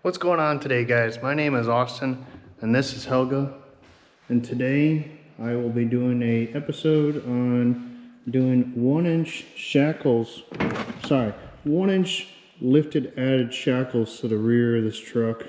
What's going on today, guys? My name is Austin and this is Helga, and today I will be doing a episode on doing 1-inch shackles, 1-inch lifted added shackles to the rear of this truck.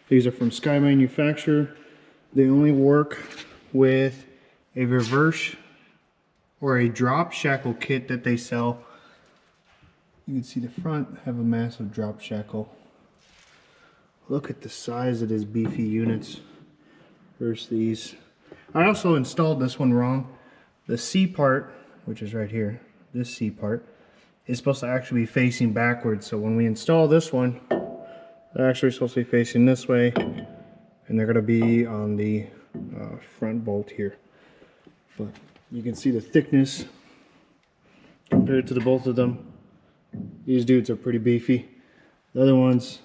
These are from Sky Manufacturer. They only work with a reverse or a drop shackle kit that they sell. You can see the front have a massive drop shackle. Look at the size of these beefy units versus these. I also installed this one wrong. The C part, which is right here, this C part, is supposed to actually be facing backwards. So when we install this one, they're actually supposed to be facing this way, and they're going to be on the front bolt here. But you can see the thickness compared to the both of them. These dudes are pretty beefy. The other ones,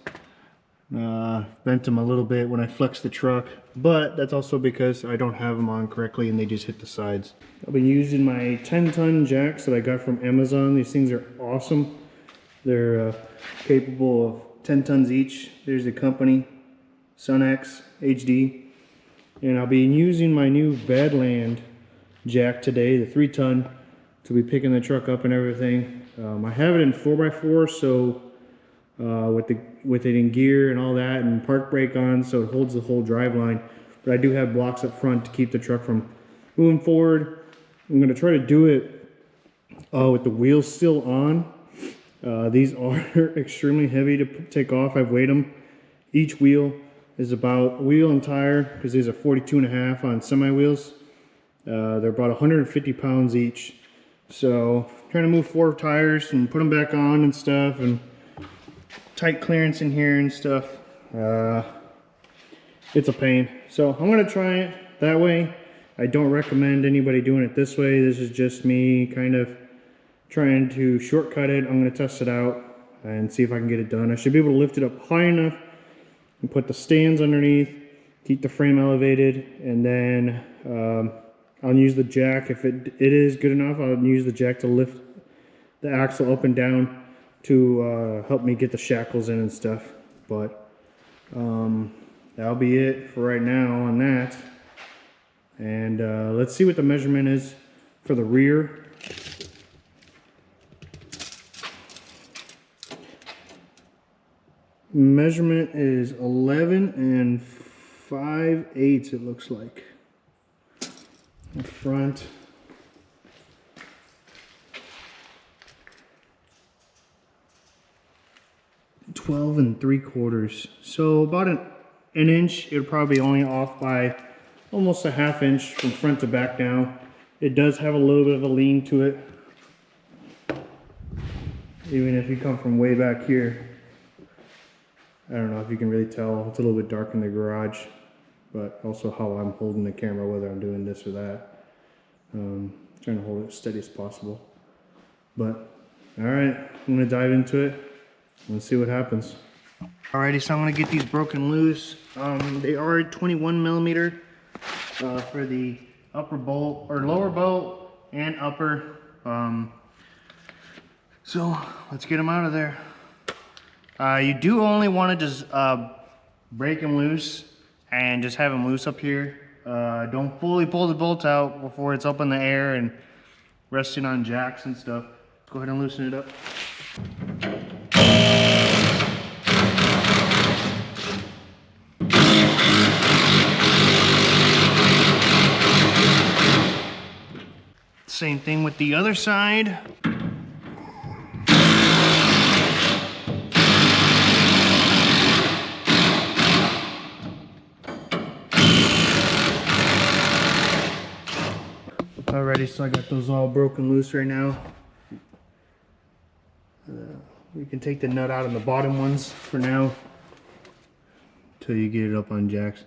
bent them a little bit when I flexed the truck, but that's also because I don't have them on correctly and they just hit the sides. I've been using my 10-ton jacks that I got from Amazon. These things are awesome. They're capable of 10 tons each. There's the company, SunX HD. And I'll be using my new Badland jack today, the 3-ton, to be picking the truck up and everything. I have it in 4x4, so with it in gear and all that, and park brake on, so it holds the whole drive line. But I do have blocks up front to keep the truck from moving forward. I'm going to try to do it with the wheels still on. These are extremely heavy to take off. I've weighed them. Each wheel is about, wheel and tire, because these are 42.5 on semi wheels. They're about 150 pounds each. So trying to move 4 tires and put them back on and stuff, and tight clearance in here and stuff. It's a pain. So I'm gonna try it that way. I don't recommend anybody doing it this way. This is just me kind of trying to shortcut it. I'm gonna test it out and see if I can get it done. I should be able to lift it up high enough and put the stands underneath, keep the frame elevated, and then I'll use the jack. If it is good enough, I'll use the jack to lift the axle up and down to help me get the shackles in and stuff. But that'll be it for right now on that. And let's see what the measurement is for the rear. Measurement is 11 5/8, it looks like. The front. 12 3/4, so about an inch. It'll probably only off by almost a ½ inch from front to back now. It does have a little bit of a lean to it, even if you come from way back here. I don't know if you can really tell. It's a little bit dark in the garage, but also how I'm holding the camera, whether I'm doing this or that. Trying to hold it as steady as possible. But all right, I'm gonna dive into it. Let's see what happens. Alrighty, so I'm gonna get these broken loose. They are 21mm for the upper bolt, or lower bolt and upper. So let's get them out of there. You do only want to just break them loose and just have them loose up here. Don't fully pull the bolt out before it's up in the air and resting on jacks and stuff. Let's go ahead and loosen it up. Same thing with the other side. Alrighty, so I got those all broken loose right now. We can take the nut out on the bottom ones for now until you get it up on jacks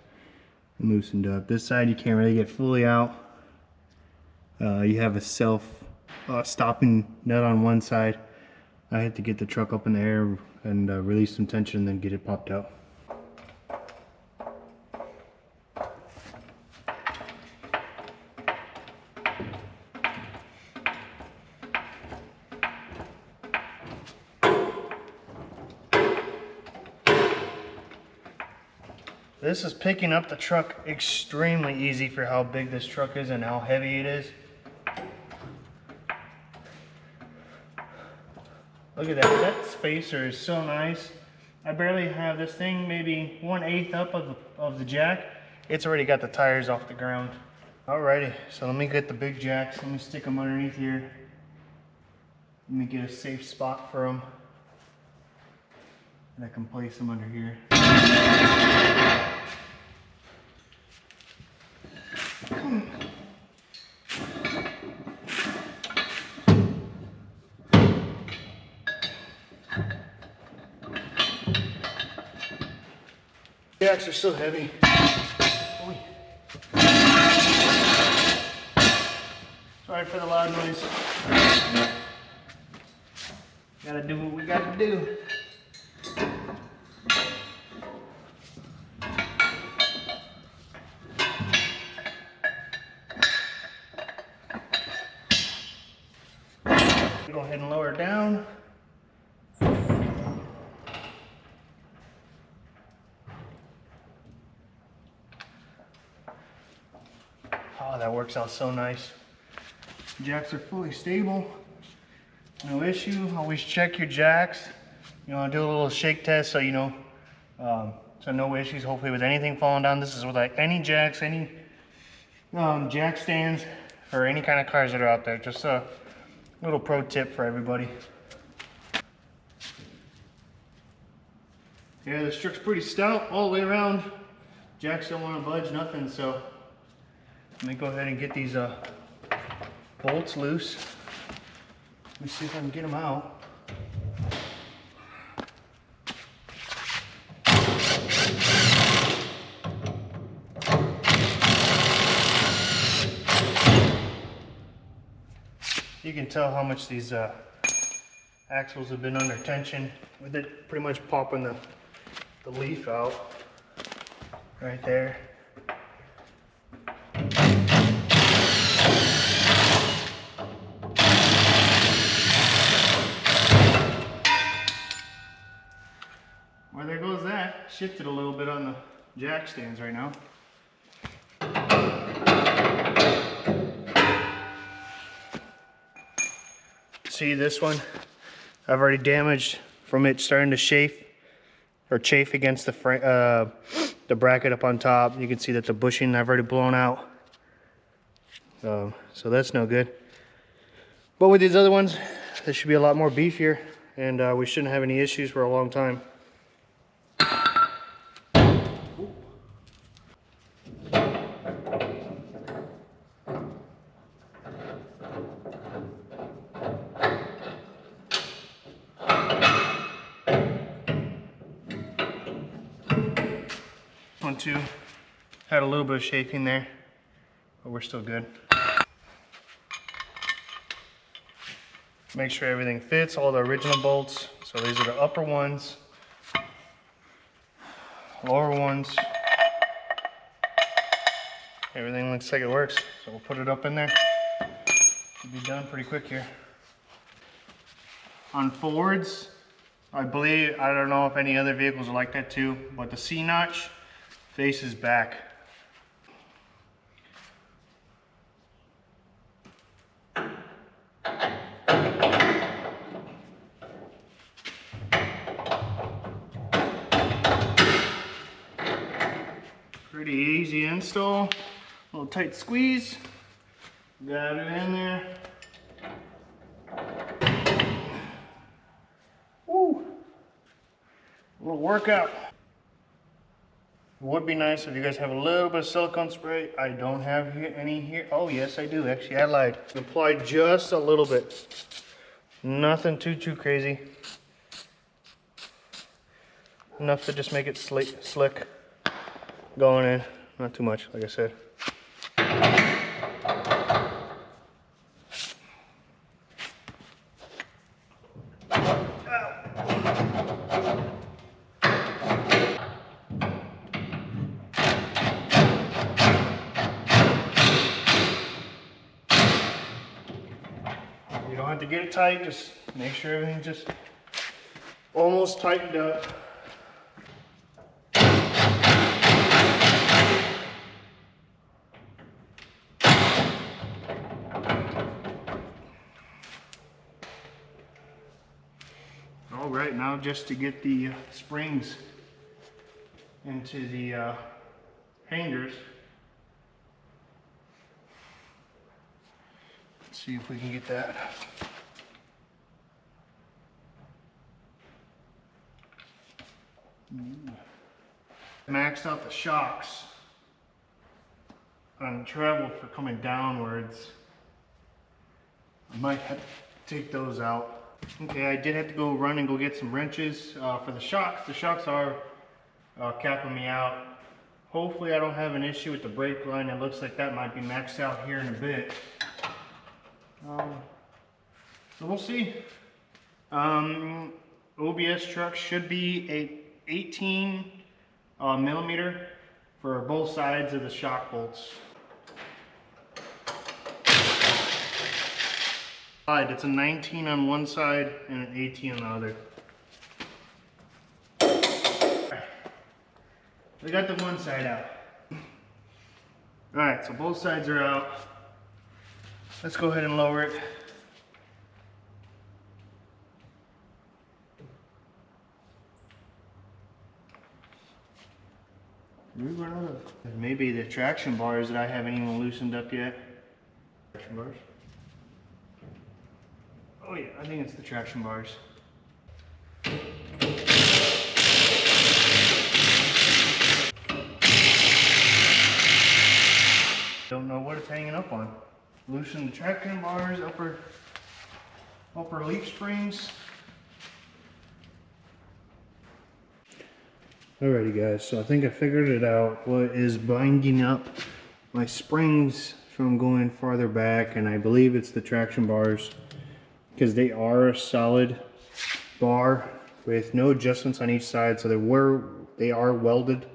and loosened up. This side you can't really get fully out. You have a self-stopping nut on one side. I had to get the truck up in the air and release some tension and then get it popped out. This is picking up the truck extremely easy for how big this truck is and how heavy it is. Look at that, that spacer is so nice. I barely have this thing maybe 1/8 up of the jack. It's already got the tires off the ground. Alrighty, so let me get the big jacks. Let me stick them underneath here. Let me get a safe spot for them. And I can place them under here. Jacks are so heavy. Oy. Sorry for the loud noise. Gotta do what we gotta do. Go ahead and lower it down. Oh, that works out so nice. Jacks are fully stable. No issue. Always check your jacks. You know, do a little shake test so you know. So no issues. Hopefully with anything falling down. This is with like any jacks, any jack stands, or any kind of cars that are out there. Just a little pro tip for everybody. Yeah, this truck's pretty stout all the way around. Jacks don't want to budge, nothing. So let me go ahead and get these bolts loose. Let me see if I can get them out. You can tell how much these axles have been under tension with it pretty much popping the leaf out right there. Well, there goes that. Shifted a little bit on the jack stands right now. See this one? I've already damaged from it starting to chafe against the bracket up on top. You can see that the bushing I've already blown out. So that's no good. But with these other ones, they should be a lot more beefier, and we shouldn't have any issues for a long time. 1-2 had a little bit of shaking there, but we're still good. Make sure everything fits, all the original bolts. So these are the upper ones, lower ones. Everything looks like it works, so we'll put it up in there. Should be done pretty quick here. On Fords, I believe, I don't know if any other vehicles are like that too, but the C-notch faces back. Pretty easy install, a little tight squeeze, got it in there. Woo! A little workout. It would be nice if you guys have a little bit of silicone spray. I don't have any here. Oh yes, I do. Actually, I lied. Apply just a little bit. Nothing too crazy. Enough to just make it slick going in. Not too much, like I said. You don't have to get it tight, just make sure everything's just almost tightened up. right now just to get the springs into the hangers. Let's see if we can get that. Maxed out the shocks on travel for coming downwards. I might have to take those out. Okay, I did have to go run and go get some wrenches for the shocks. The shocks are capping me out. Hopefully I don't have an issue with the brake line. It looks like that might be maxed out here in a bit. So we'll see. OBS truck should be a 18 millimeter for both sides of the shock bolts. It's a 19 on one side and an 18 on the other. We got the one side out. Alright, so both sides are out. Let's go ahead and lower it. Maybe the traction bars that I haven't even loosened up yet. Traction bars? Oh yeah, I think it's the traction bars. Don't know what it's hanging up on. Loosen the traction bars, upper leaf springs. Alrighty guys, so I think I figured it out. What is binding up my springs from going farther back, and I believe it's the traction bars, because they are a solid bar with no adjustments on each side, so they are welded.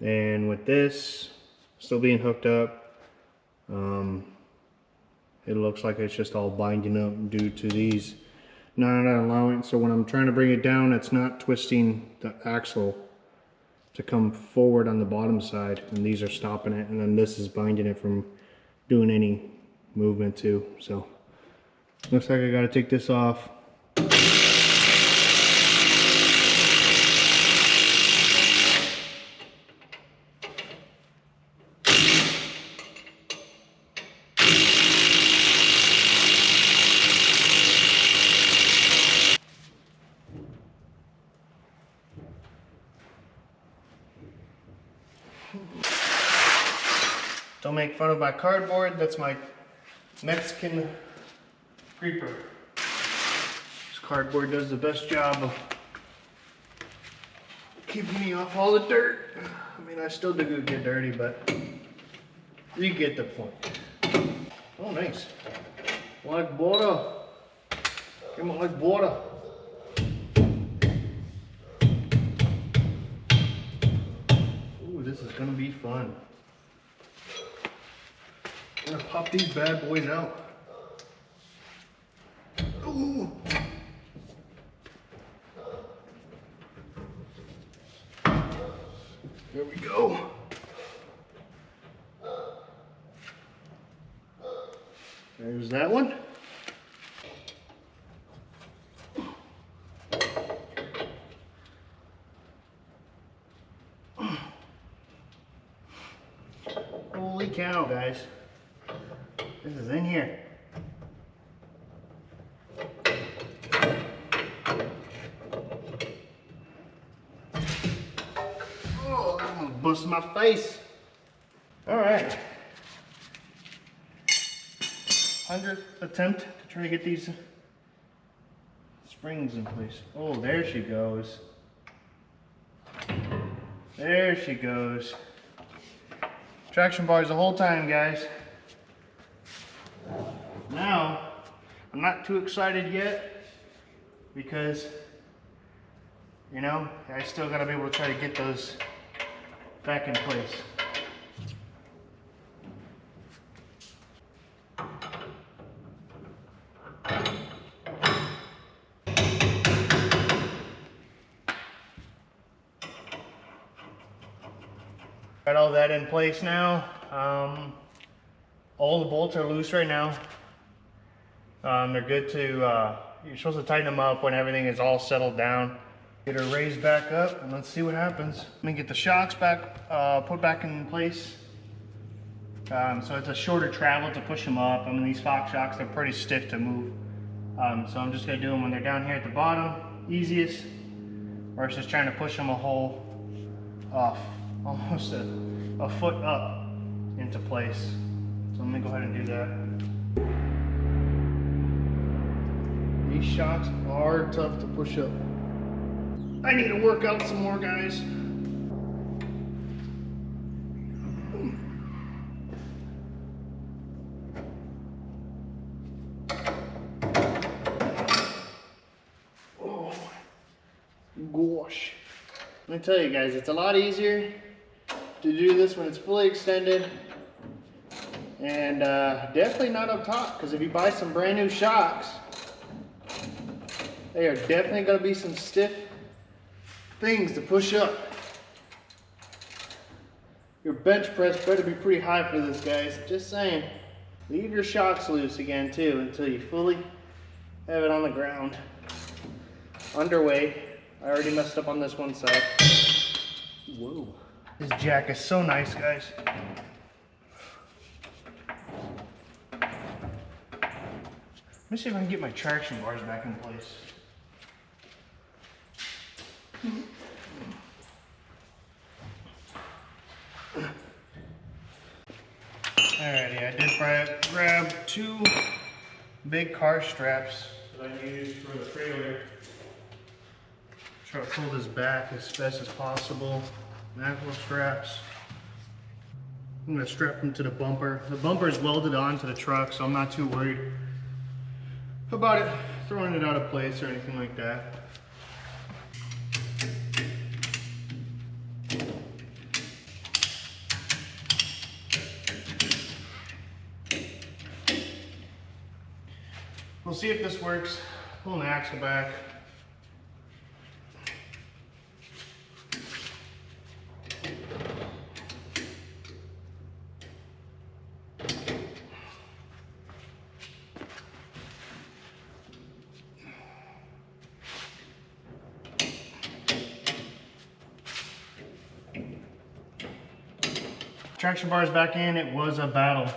And with this still being hooked up, it looks like it's just all binding up due to these not allowing. So when I'm trying to bring it down, it's not twisting the axle to come forward on the bottom side, and these are stopping it, and then this is binding it from doing any movement too. So looks like I got to take this off. Don't make fun of my cardboard. That's my Mexican creeper. This cardboard does the best job of keeping me off all the dirt. I mean, I still do get dirty, but you get the point. Oh, nice. Like water. Come on, like water. Ooh, this is gonna be fun. I'm gonna pop these bad boys out. Ooh. There we go. There's that one. Holy cow, guys. This is in here. Oh, I'm gonna bust my face. All right. 100th attempt to try to get these springs in place. Oh, there she goes. There she goes. Traction bars the whole time, guys. Now, I'm not too excited yet because, you know, I still gotta be able to try to get those back in place. Got all that in place now. All the bolts are loose right now. They're good to you're supposed to tighten them up when everything is all settled down. Get her raised back up and let's see what happens. Let me get the shocks back, put back in place. So it's a shorter travel to push them up. I mean, these Fox shocks, they're pretty stiff to move. So I'm just gonna do them when they're down here at the bottom, easiest, versus trying to push them a whole, almost a foot up into place. So let me go ahead and do that. These shocks are tough to push up. I need to work out some more, guys. Oh gosh. Let me tell you guys, it's a lot easier to do this when it's fully extended. And definitely not up top, because if you buy some brand new shocks, they are definitely going to be some stiff things to push up. Your bench press better be pretty high for this, guys. Just saying. Leave your shocks loose again too until you fully have it on the ground. Underway. I already messed up on this one side. Whoa. This jack is so nice, guys. Let me see if I can get my traction bars back in place. Alrighty, I did grab two big car straps that I use for the trailer. Try to pull this back as best as possible. Mackerel straps. I'm going to strap them to the bumper. The bumper is welded onto the truck, so I'm not too worried about it throwing it out of place or anything like that. We'll see if this works. Pulling the axle back. Traction bars back in. It was a battle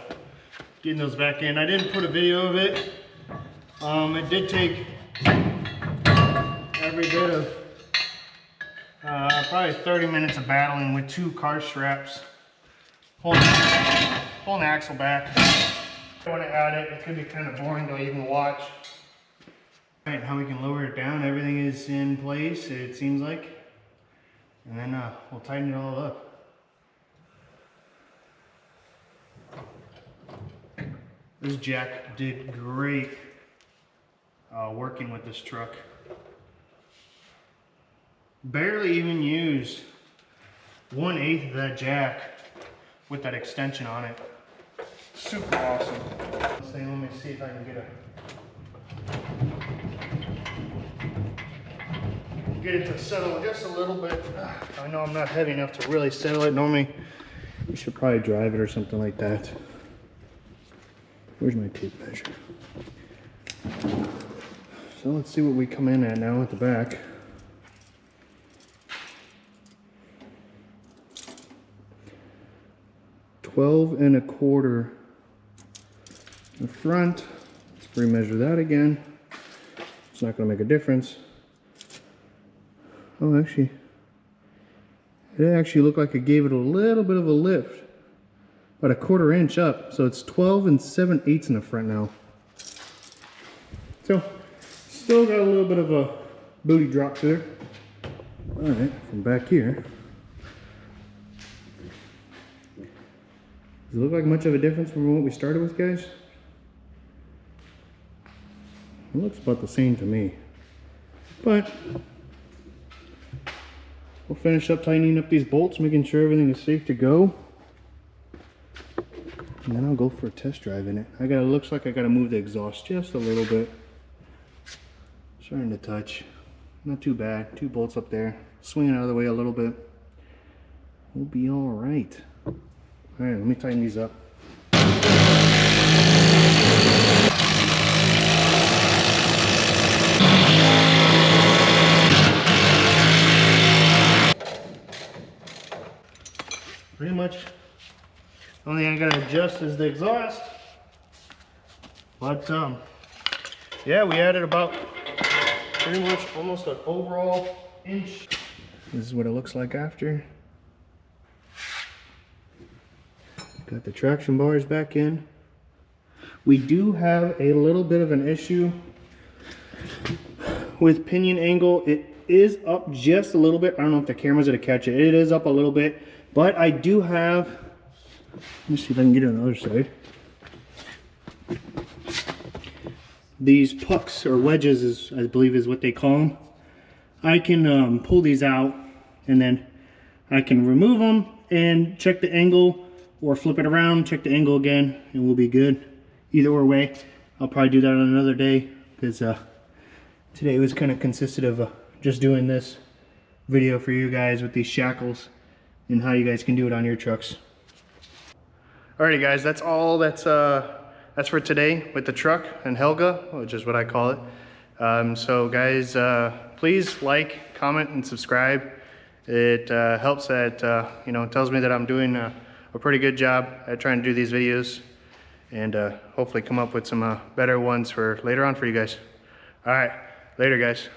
getting those back in. I didn't put a video of it. It did take every bit of probably 30 minutes of battling with two car straps, pulling the axle back. I want to add it. It's going to be kind of boring to even watch. All right, how we can lower it down. Everything is in place, it seems like. And then we'll tighten it all up. This jack did great working with this truck. Barely even used 1/8 of that jack with that extension on it. Super awesome. Let me see if I can get it to settle just a little bit. I know I'm not heavy enough to really settle it. Normally you should probably drive it or something like that. Where's my tape measure? So let's see what we come in at now at the back. $12 1/4 in the front. Let's remeasure that again. It's not going to make a difference. Oh, actually, it actually looked like it gave it a little bit of a lift. About 1/4 inch up. So it's 12 7/8 in the front now. So, still got a little bit of a booty drop to it. Alright, from back here. Does it look like much of a difference from what we started with, guys? It looks about the same to me. But we'll finish up tightening up these bolts, making sure everything is safe to go. And then I'll go for a test drive in it. Looks like I gotta move the exhaust just a little bit. Starting to touch. Not too bad. 2 bolts up there. Swing it out of the way a little bit. We'll be all right. All right, let me tighten these up. pretty much the only thing I gotta adjust is the exhaust. But yeah, we added about pretty much almost an overall inch. This is what it looks like after. Got the traction bars back in. We do have a little bit of an issue with pinion angle. It is up just a little bit. I don't know if the camera's gonna catch it. It is up a little bit, but I do have, let me see if I can get it on the other side. These pucks or wedges, is I believe is what they call them. I can pull these out and then I can remove them and check the angle, or flip it around, check the angle again, and we'll be good. Either way, I'll probably do that on another day, because today was kind of consisted of just doing this video for you guys with these shackles and how you guys can do it on your trucks. Alrighty guys, that's all that's for today with the truck and Helga, which is what I call it. So guys, please like, comment, and subscribe. It helps that, you know, it tells me that I'm doing a pretty good job at trying to do these videos, and hopefully come up with some better ones for later on for you guys. All right, later guys.